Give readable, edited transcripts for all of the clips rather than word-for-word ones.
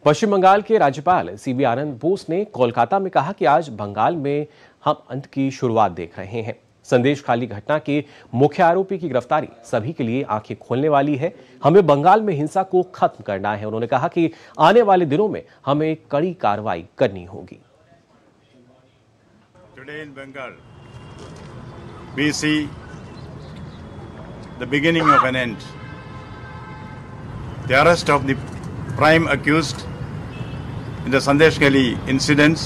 पश्चिम बंगाल के राज्यपाल सीबी आनंद बोस ने कोलकाता में कहा कि आज बंगाल में हम अंत की शुरुआत देख रहे हैं। संदेश खाली घटना के मुख्य आरोपी की गिरफ्तारी सभी के लिए आंखें खोलने वाली है। हमें बंगाल में हिंसा को खत्म करना है। उन्होंने कहा कि आने वाले दिनों में हमें कड़ी कार्रवाई करनी होगी। Today in Bengal, we see the beginning of an end. The arrest of the prime accused in the Sandesh Gali incidents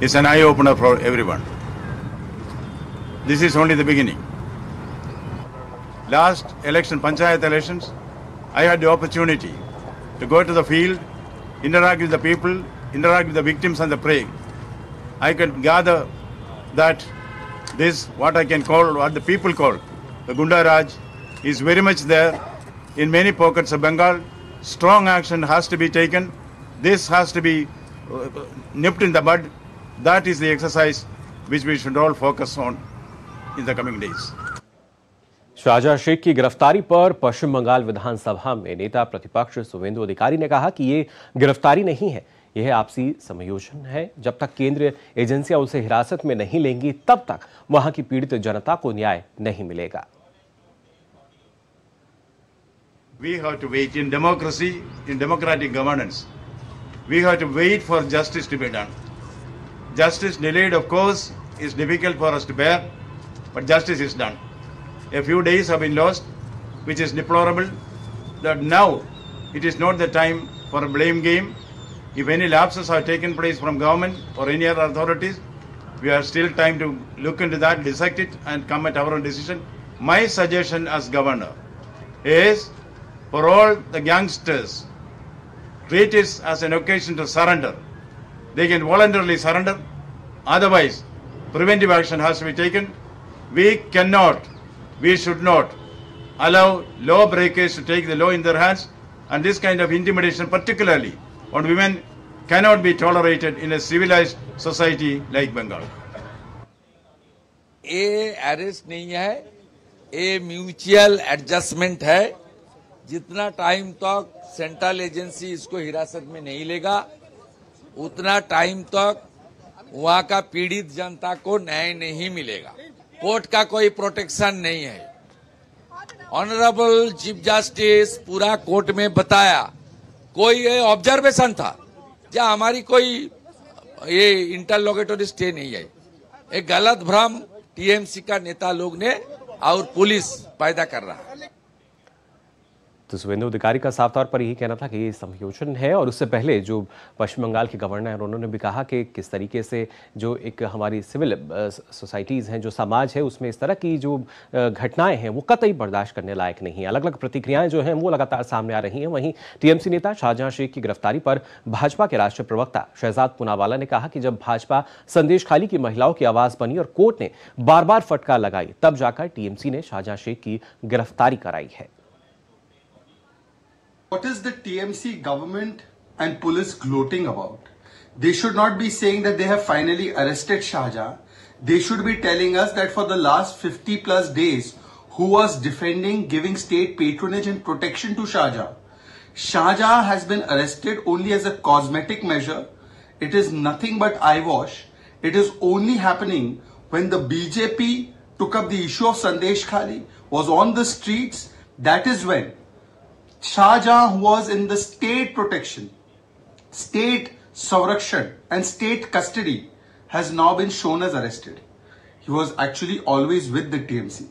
is an eye-opener for everyone. This is only the beginning. Last election, Panchayat elections, I had the opportunity to go to the field, interact with the people, interact with the victims and the prey. I could gather that this, what I can call, what the people call, the Gunda Raj, is very much there in many pockets of Bengal. Strong action has to be taken. This has to be nipped in the bud. That is the exercise which we should all focus on in the coming days. Shahjahan Sheikh की गिरफ्तारी पर पश्चिम बंगाल विधानसभा में नेता प्रतिपक्ष शुवेंदु अधिकारी ने कहा कि ये गिरफ्तारी नहीं है, यह आपसी समायोजन है। जब तक केंद्रीय एजेंसियां उसे हिरासत में नहीं लेंगी तब तक वहां की पीड़ित जनता को न्याय नहीं मिलेगा। We have to wait in democracy, in democratic governance. We have to wait for justice to be done. Justice delayed, of course, is difficult for us to bear, but justice is done. A few days have been lost, which is deplorable. That now it is not the time for a blame game. If any lapses have taken place from government or any other authorities, we have still time to look into that, dissect it, and come at our own decision. My suggestion as governor is for all the youngsters, treat it as an occasion to surrender. They can voluntarily surrender. Otherwise, preventive action has to be taken. We cannot, we should not allow lawbreakers to take the law in their hands, and this kind of intimidation, particularly on women, cannot be tolerated in a civilized society like Bengal. ये arrest नहीं है, ये mutual adjustment है। जितना time तक central agency इसको हिरासत में नहीं लेगा, उतना टाइम तक वहां का पीड़ित जनता को न्याय नहीं मिलेगा। कोर्ट का कोई प्रोटेक्शन नहीं है। ऑनरेबल चीफ जस्टिस पूरा कोर्ट में बताया, कोई ये ऑब्जर्वेशन था, या हमारी कोई ये इंटरलोगेटरी स्टे नहीं है। एक गलत भ्रम टीएमसी का नेता लोग ने और पुलिस पैदा कर रहा है। तो शुवेंदु अधिकारी का साफ तौर पर यही कहना था कि ये समायोजन है। और उससे पहले जो पश्चिम बंगाल के गवर्नर हैं, उन्होंने भी कहा कि किस तरीके से जो एक हमारी सिविल सोसाइटीज़ हैं, जो समाज है, उसमें इस तरह की जो घटनाएं हैं वो कतई बर्दाश्त करने लायक नहीं है। अलग अलग प्रतिक्रियाएं जो हैं वो लगातार सामने आ रही हैं। वहीं टीएमसी नेता शाहजहां शेख की गिरफ्तारी पर भाजपा के राष्ट्रीय प्रवक्ता शहजाद पूनावाला ने कहा कि जब भाजपा संदेश खाली की महिलाओं की आवाज बनी और कोर्ट ने बार बार फटकार लगाई, तब जाकर टीएमसी ने शाहजहां शेख की गिरफ्तारी कराई है। What is the TMC government and police gloating about? They should not be saying that they have finally arrested Shahjahan. They should be telling us that for the last 50 plus days, who was defending giving state patronage and protection to Shahjahan? Shahjahan has been arrested only as a cosmetic measure. It is nothing but eyewash. It is only happening when the BJP took up the issue of Sandesh Khali, was on the streets. That is when Shahjahan, who was in the state protection, state Savrakshan and state custody, has now been shown as arrested. He was actually always with the TMC.